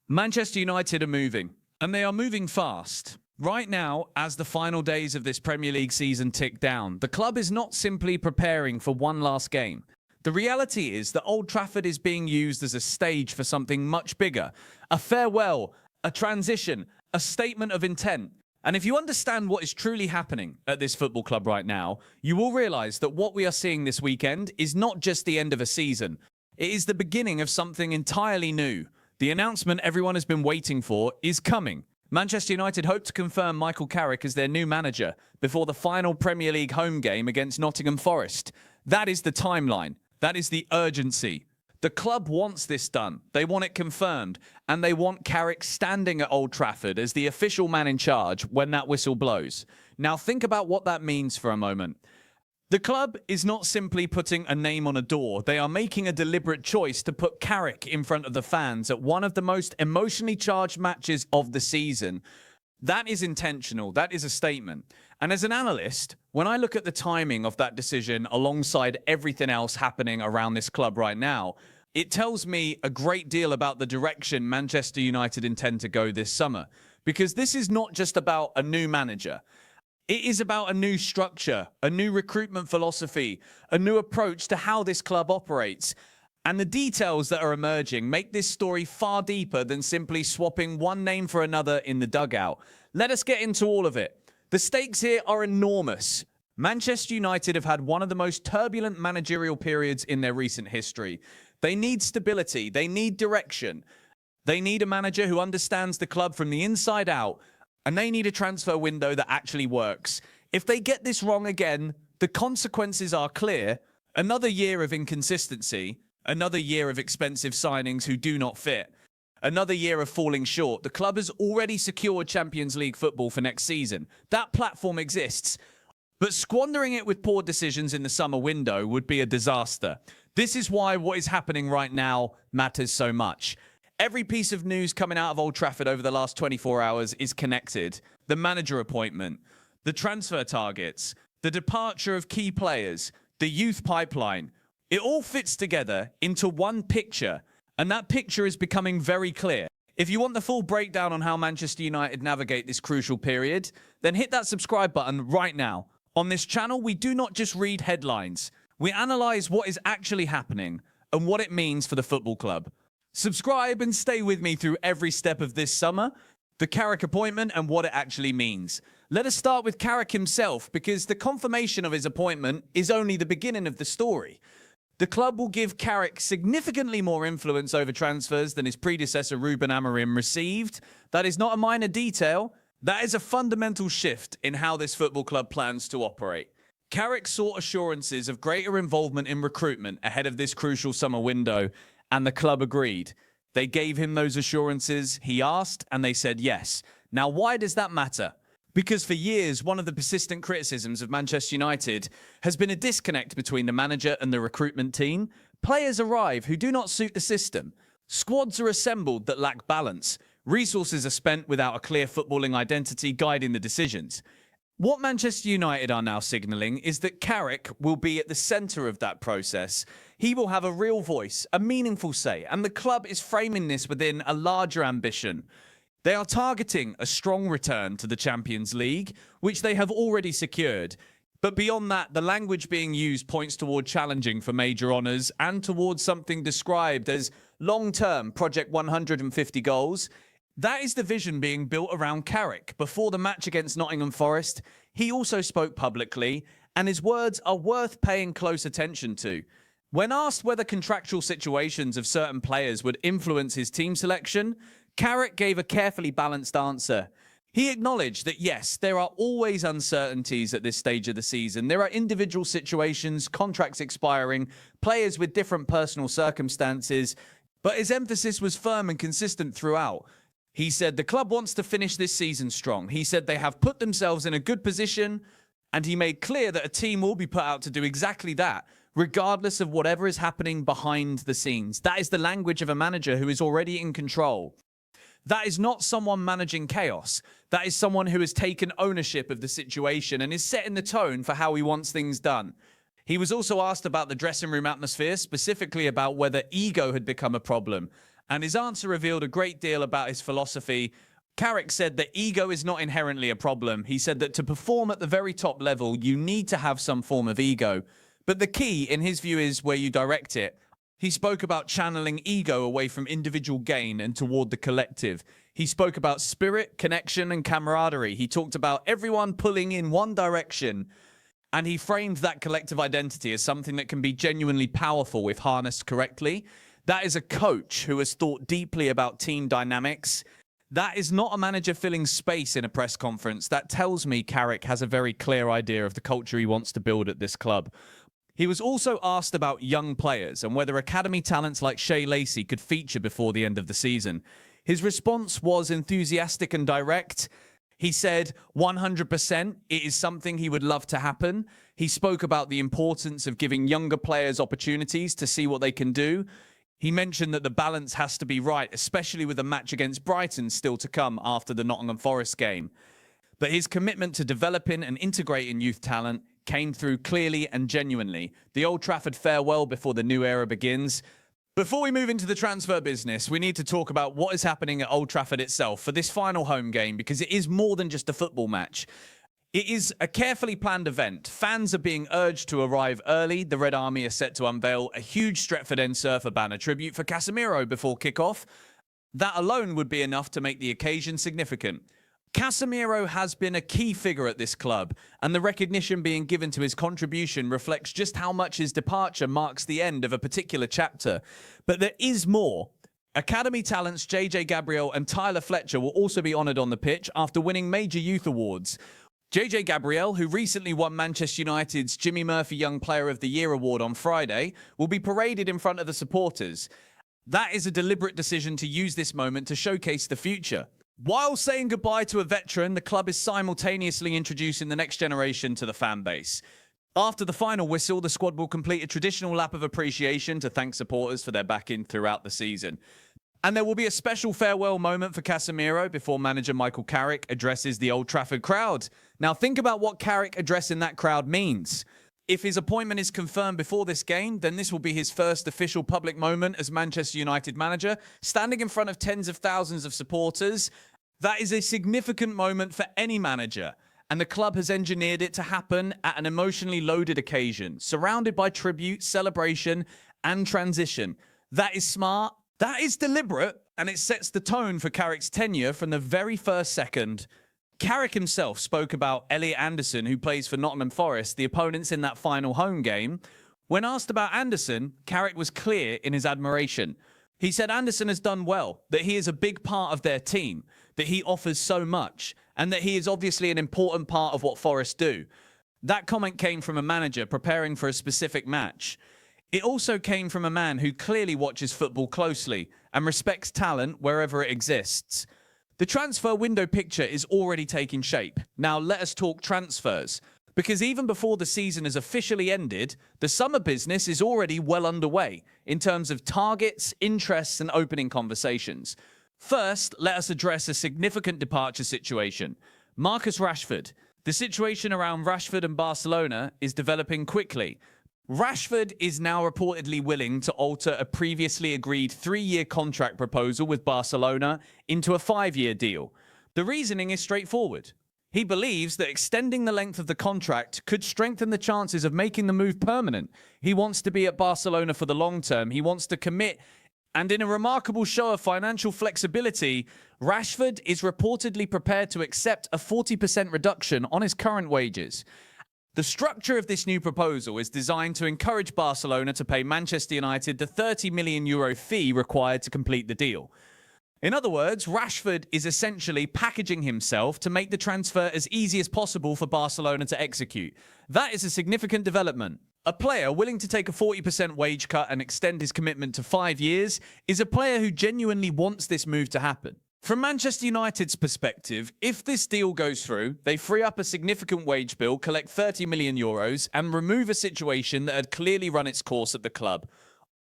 Manchester United are moving, and they are moving fast. Right now, as the final days of this Premier League season tick down, the club is not simply preparing for one last game. The reality is that Old Trafford is being used as a stage for something much bigger. A farewell, a transition, a statement of intent. And if you understand what is truly happening at this football club right now, you will realise that what we are seeing this weekend is not just the end of a season. It is the beginning of something entirely new. The announcement everyone has been waiting for is coming. Manchester United hope to confirm Michael Carrick as their new manager before the final Premier League home game against Nottingham Forest. That is the timeline. That is the urgency. The club wants this done. They want it confirmed. And they want Carrick standing at Old Trafford as the official man in charge when that whistle blows. Now think about what that means for a moment. The club is not simply putting a name on a door. They are making a deliberate choice to put Carrick in front of the fans at one of the most emotionally charged matches of the season. That is intentional. That is a statement. And as an analyst, when I look at the timing of that decision alongside everything else happening around this club right now, it tells me a great deal about the direction Manchester United intend to go this summer. Because this is not just about a new manager. It is about a new structure, a new recruitment philosophy, a new approach to how this club operates. And the details that are emerging make this story far deeper than simply swapping one name for another in the dugout. Let us get into all of it. The stakes here are enormous. Manchester United have had one of the most turbulent managerial periods in their recent history. They need stability. They need direction. They need a manager who understands the club from the inside out. And they need a transfer window that actually works. If they get this wrong again, the consequences are clear. Another year of inconsistency. Another year of expensive signings who do not fit. Another year of falling short. The club has already secured Champions League football for next season. That platform exists. But squandering it with poor decisions in the summer window would be a disaster. This is why what is happening right now matters so much. Every piece of news coming out of Old Trafford over the last 24 hours is connected. The manager appointment, the transfer targets, the departure of key players, the youth pipeline. It all fits together into one picture, and that picture is becoming very clear. If you want the full breakdown on how Manchester United navigate this crucial period, then hit that subscribe button right now. On this channel, we do not just read headlines. We analyse what is actually happening and what it means for the football club. Subscribe and stay with me through every step of this summer, the Carrick appointment and what it actually means. Let us start with Carrick himself, because the confirmation of his appointment is only the beginning of the story. The club will give Carrick significantly more influence over transfers than his predecessor Ruben Amorim received. That is not a minor detail. That is a fundamental shift in how this football club plans to operate. Carrick sought assurances of greater involvement in recruitment ahead of this crucial summer window, and the club agreed. They gave him those assurances, he asked, and they said yes. Now, why does that matter? Because for years, one of the persistent criticisms of Manchester United has been a disconnect between the manager and the recruitment team. Players arrive who do not suit the system. Squads are assembled that lack balance. Resources are spent without a clear footballing identity guiding the decisions. What Manchester United are now signalling is that Carrick will be at the centre of that process. He will have a real voice, a meaningful say, and the club is framing this within a larger ambition. They are targeting a strong return to the Champions League, which they have already secured. But beyond that, the language being used points toward challenging for major honours and towards something described as long-term Project 150 goals. That is the vision being built around Carrick. Before the match against Nottingham Forest, he also spoke publicly, and his words are worth paying close attention to. When asked whether contractual situations of certain players would influence his team selection, Carrick gave a carefully balanced answer. He acknowledged that yes, there are always uncertainties at this stage of the season. There are individual situations, contracts expiring, players with different personal circumstances, but his emphasis was firm and consistent throughout. He said the club wants to finish this season strong. He said they have put themselves in a good position, and he made clear that a team will be put out to do exactly that, regardless of whatever is happening behind the scenes. That is the language of a manager who is already in control. That is not someone managing chaos. That is someone who has taken ownership of the situation and is setting the tone for how he wants things done. He was also asked about the dressing room atmosphere, specifically about whether ego had become a problem. And his answer revealed a great deal about his philosophy. Carrick said that ego is not inherently a problem. He said that to perform at the very top level, you need to have some form of ego. But the key, in his view, is where you direct it. He spoke about channeling ego away from individual gain and toward the collective. He spoke about spirit, connection, and camaraderie. He talked about everyone pulling in one direction. And he framed that collective identity as something that can be genuinely powerful if harnessed correctly. That is a coach who has thought deeply about team dynamics. That is not a manager filling space in a press conference. That tells me Carrick has a very clear idea of the culture he wants to build at this club. He was also asked about young players and whether academy talents like Shea Lacey could feature before the end of the season. His response was enthusiastic and direct. He said 100% it is something he would love to happen. He spoke about the importance of giving younger players opportunities to see what they can do. He mentioned that the balance has to be right, especially with a match against Brighton still to come after the Nottingham Forest game. But his commitment to developing and integrating youth talent came through clearly and genuinely. The Old Trafford farewell before the new era begins. Before we move into the transfer business, we need to talk about what is happening at Old Trafford itself for this final home game, because it is more than just a football match. It is a carefully planned event. Fans are being urged to arrive early. The Red Army are set to unveil a huge Stretford End Surfer banner tribute for Casemiro before kick-off. That alone would be enough to make the occasion significant. Casemiro has been a key figure at this club, and the recognition being given to his contribution reflects just how much his departure marks the end of a particular chapter. But there is more. Academy talents JJ Gabriel and Tyler Fletcher will also be honoured on the pitch after winning major youth awards. JJ Gabriel, who recently won Manchester United's Jimmy Murphy Young Player of the Year award on Friday, will be paraded in front of the supporters. That is a deliberate decision to use this moment to showcase the future. While saying goodbye to a veteran, the club is simultaneously introducing the next generation to the fan base. After the final whistle, the squad will complete a traditional lap of appreciation to thank supporters for their backing throughout the season. And there will be a special farewell moment for Casemiro before manager Michael Carrick addresses the Old Trafford crowd. Now think about what Carrick addressing that crowd means. If his appointment is confirmed before this game, then this will be his first official public moment as Manchester United manager, standing in front of tens of thousands of supporters. That is a significant moment for any manager, and the club has engineered it to happen at an emotionally loaded occasion, surrounded by tribute, celebration, and transition. That is smart, that is deliberate, and it sets the tone for Carrick's tenure from the very first second. Carrick himself spoke about Elliot Anderson, who plays for Nottingham Forest, the opponents in that final home game. When asked about Anderson, Carrick was clear in his admiration. He said Anderson has done well, that he is a big part of their team, that he offers so much, and that he is obviously an important part of what Forest do. That comment came from a manager preparing for a specific match. It also came from a man who clearly watches football closely and respects talent wherever it exists. The transfer window picture is already taking shape. Now let us talk transfers. Because even before the season has officially ended, the summer business is already well underway in terms of targets, interests, and opening conversations. First, let us address a significant departure situation. Marcus Rashford. The situation around Rashford and Barcelona is developing quickly. Rashford is now reportedly willing to alter a previously agreed 3-year contract proposal with Barcelona into a 5-year deal. The reasoning is straightforward. He believes that extending the length of the contract could strengthen the chances of making the move permanent. He wants to be at Barcelona for the long term. He wants to commit. And in a remarkable show of financial flexibility, Rashford is reportedly prepared to accept a 40% reduction on his current wages. The structure of this new proposal is designed to encourage Barcelona to pay Manchester United the €30 million fee required to complete the deal. In other words, Rashford is essentially packaging himself to make the transfer as easy as possible for Barcelona to execute. That is a significant development. A player willing to take a 40% wage cut and extend his commitment to 5 years is a player who genuinely wants this move to happen. From Manchester United's perspective, if this deal goes through, they free up a significant wage bill, collect €30 million, and remove a situation that had clearly run its course at the club.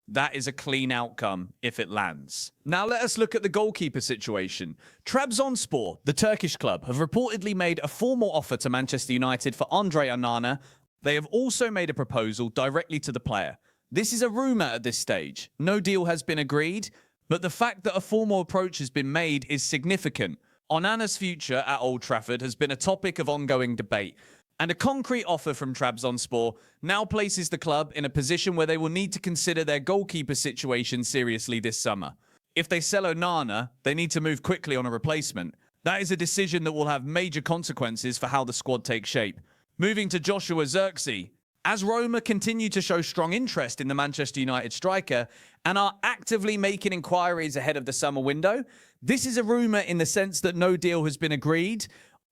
That is a clean outcome if it lands. Now let us look at the goalkeeper situation. Trabzonspor, the Turkish club, have reportedly made a formal offer to Manchester United for Andre Onana. They have also made a proposal directly to the player. This is a rumour at this stage. No deal has been agreed, But the fact that a formal approach has been made is significant. Onana's future at Old Trafford has been a topic of ongoing debate, and a concrete offer from Trabzonspor now places the club in a position where they will need to consider their goalkeeper situation seriously this summer. If they sell Onana, they need to move quickly on a replacement. That is a decision that will have major consequences for how the squad takes shape. Moving to Joshua Zirkzee. As Roma continue to show strong interest in the Manchester United striker and are actively making inquiries ahead of the summer window, this is a rumour in the sense that no deal has been agreed,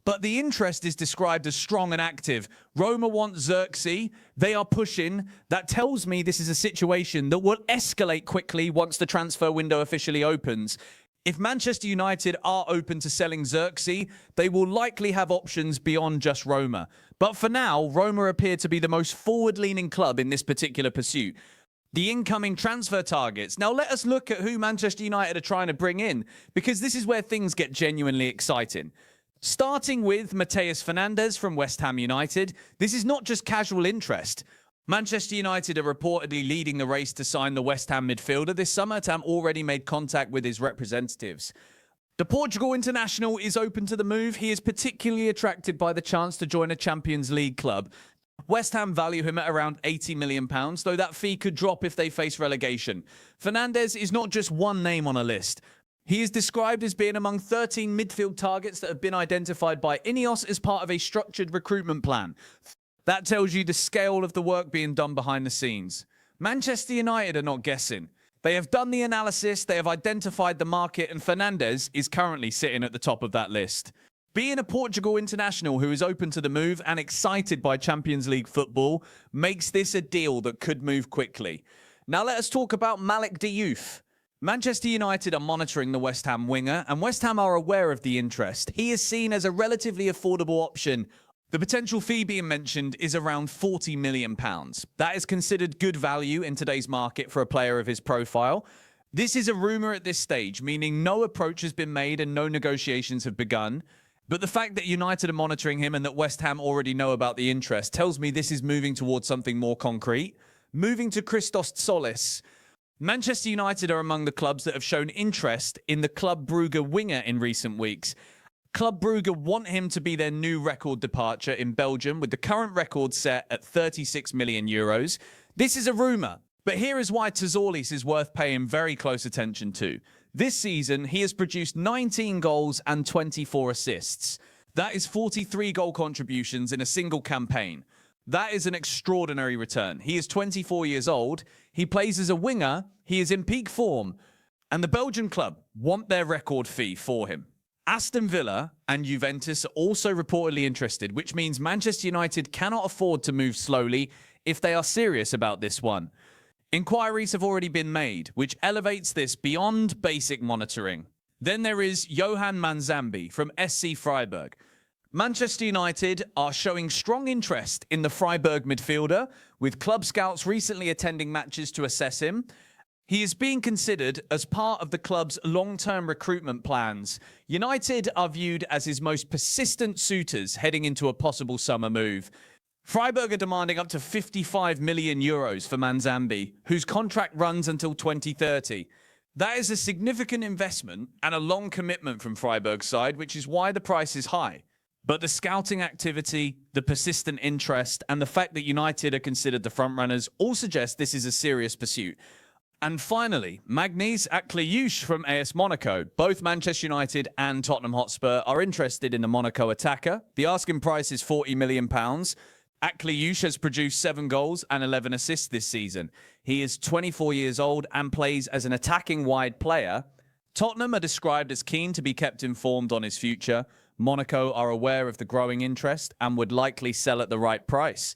but the interest is described as strong and active. Roma want Zirkzee. They are pushing. That tells me this is a situation that will escalate quickly once the transfer window officially opens. If Manchester United are open to selling Zirkzee, they will likely have options beyond just Roma. But for now, Roma appear to be the most forward-leaning club in this particular pursuit. The incoming transfer targets. Now let us look at who Manchester United are trying to bring in, because this is where things get genuinely exciting. Starting with Mateus Fernandes from West Ham United, this is not just casual interest. Manchester United are reportedly leading the race to sign the West Ham midfielder this summer. Tam already made contact with his representatives. The Portugal international is open to the move. He is particularly attracted by the chance to join a Champions League club. West Ham value him at around £80 million, though that fee could drop if they face relegation. Fernandes is not just one name on a list. He is described as being among 13 midfield targets that have been identified by Ineos as part of a structured recruitment plan. That tells you the scale of the work being done behind the scenes. Manchester United are not guessing. They have done the analysis, they have identified the market, and Fernandes is currently sitting at the top of that list. Being a Portugal international who is open to the move and excited by Champions League football makes this a deal that could move quickly. Now let us talk about Malik Diouf. Manchester United are monitoring the West Ham winger, and West Ham are aware of the interest. He is seen as a relatively affordable option. The potential fee being mentioned is around £40 million. That is considered good value in today's market for a player of his profile. This is a rumour at this stage, meaning no approach has been made and no negotiations have begun. But the fact that United are monitoring him and that West Ham already know about the interest tells me this is moving towards something more concrete. Moving to Christos Tzolis. Manchester United are among the clubs that have shown interest in the Club Brugge winger in recent weeks. Club Brugge want him to be their new record departure in Belgium, with the current record set at €36 million. This is a rumour, but here is why Tzolis is worth paying very close attention to. This season, he has produced 19 goals and 24 assists. That is 43 goal contributions in a single campaign. That is an extraordinary return. He is 24 years old. He plays as a winger. He is in peak form. And the Belgian club want their record fee for him. Aston Villa and Juventus are also reportedly interested, which means Manchester United cannot afford to move slowly if they are serious about this one. Inquiries have already been made, which elevates this beyond basic monitoring. Then there is Tzolis Manzambi from SC Freiburg. Manchester United are showing strong interest in the Freiburg midfielder, with club scouts recently attending matches to assess him. He is being considered as part of the club's long-term recruitment plans. United are viewed as his most persistent suitors heading into a possible summer move. Freiburg are demanding up to €55 million for Manzambi, whose contract runs until 2030. That is a significant investment and a long commitment from Freiburg's side, which is why the price is high. But the scouting activity, the persistent interest, and the fact that United are considered the frontrunners all suggest this is a serious pursuit. And finally, Magnus Akliouche from AS Monaco. Both Manchester United and Tottenham Hotspur are interested in the Monaco attacker. The asking price is £40 million. Akliouche has produced 7 goals and 11 assists this season. He is 24 years old and plays as an attacking wide player. Tottenham are described as keen to be kept informed on his future. Monaco are aware of the growing interest and would likely sell at the right price.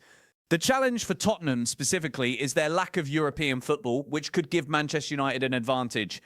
The challenge for Tottenham specifically is their lack of European football, which could give Manchester United an advantage.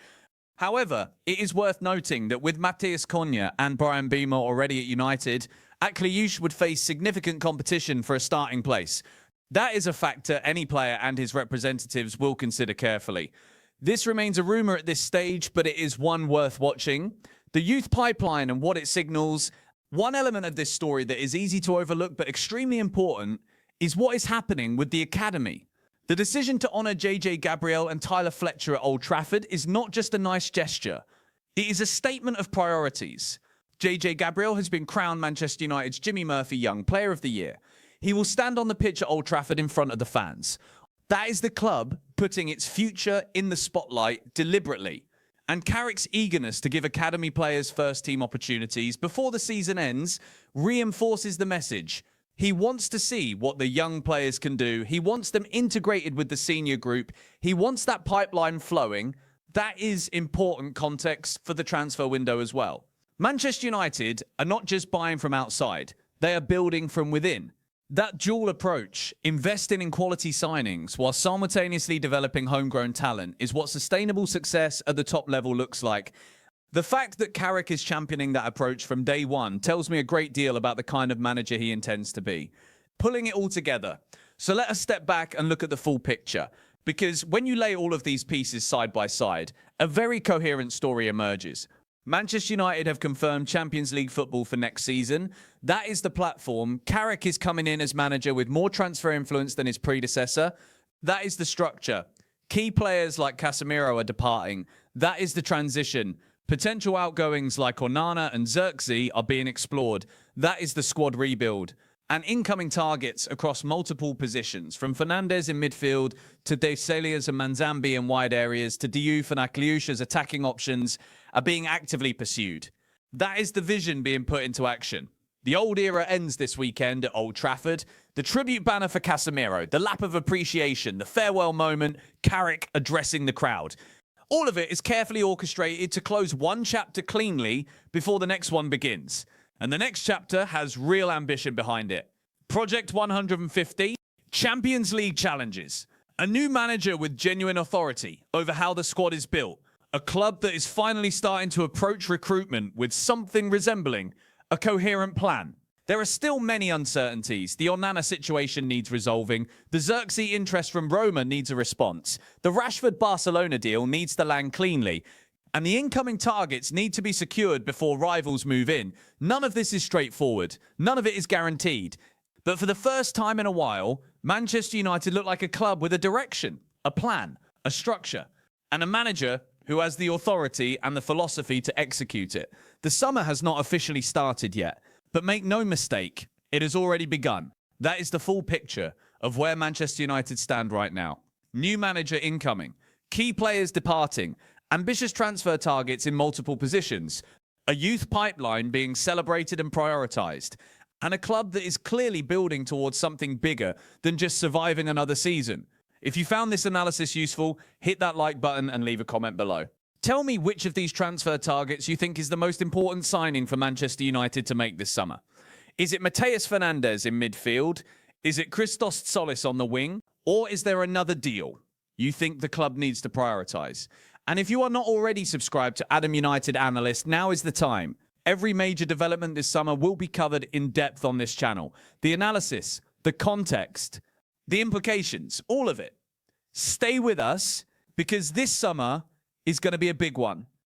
However, it is worth noting that with Matheus Cunha and Brian Beamer already at United, Akliouche would face significant competition for a starting place. That is a factor any player and his representatives will consider carefully. This remains a rumour at this stage, but it is one worth watching. The youth pipeline and what it signals. One element of this story that is easy to overlook but extremely important is what is happening with the academy. The decision to honour JJ Gabriel and Tyler Fletcher at Old Trafford is not just a nice gesture. It is a statement of priorities. JJ Gabriel has been crowned Manchester United's Jimmy Murphy Young Player of the Year. He will stand on the pitch at Old Trafford in front of the fans. That is the club putting its future in the spotlight deliberately. And Carrick's eagerness to give academy players first-team opportunities before the season ends reinforces the message. He wants to see what the young players can do. He wants them integrated with the senior group. He wants that pipeline flowing. That is important context for the transfer window as well. Manchester United are not just buying from outside. They are building from within. That dual approach, investing in quality signings while simultaneously developing homegrown talent, is what sustainable success at the top level looks like. The fact that Carrick is championing that approach from day one tells me a great deal about the kind of manager he intends to be. Pulling it all together. So let us step back and look at the full picture. Because when you lay all of these pieces side by side, a very coherent story emerges. Manchester United have confirmed Champions League football for next season. That is the platform. Carrick is coming in as manager with more transfer influence than his predecessor. That is the structure. Key players like Casemiro are departing. That is the transition. Potential outgoings like Onana and Xerxes are being explored. That is the squad rebuild. And incoming targets across multiple positions, from Fernandes in midfield to Tzolis and Manzambi in wide areas to Diouf and Akliouche as attacking options, are being actively pursued. That is the vision being put into action. The old era ends this weekend at Old Trafford. The tribute banner for Casemiro, the lap of appreciation, the farewell moment, Carrick addressing the crowd. All of it is carefully orchestrated to close one chapter cleanly before the next one begins. And the next chapter has real ambition behind it. Project 150, Champions League challenges. A new manager with genuine authority over how the squad is built. A club that is finally starting to approach recruitment with something resembling a coherent plan. There are still many uncertainties. The Onana situation needs resolving. The Xerxes interest from Roma needs a response. The Rashford Barcelona deal needs to land cleanly. And the incoming targets need to be secured before rivals move in. None of this is straightforward. None of it is guaranteed. But for the first time in a while, Manchester United look like a club with a direction, a plan, a structure, and a manager who has the authority and the philosophy to execute it. The summer has not officially started yet, but make no mistake, it has already begun. That is the full picture of where Manchester United stand right now. New manager incoming, key players departing, ambitious transfer targets in multiple positions, a youth pipeline being celebrated and prioritised, and a club that is clearly building towards something bigger than just surviving another season. If you found this analysis useful, hit that like button and leave a comment below. Tell me which of these transfer targets you think is the most important signing for Manchester United to make this summer. Is it Mateus Fernandes in midfield? Is it Christos Tzolis on the wing? Or is there another deal you think the club needs to prioritise? And if you are not already subscribed to Adam United Analyst, now is the time. Every major development this summer will be covered in depth on this channel. The analysis, the context, the implications, all of it. Stay with us because this summer is going to be a big one.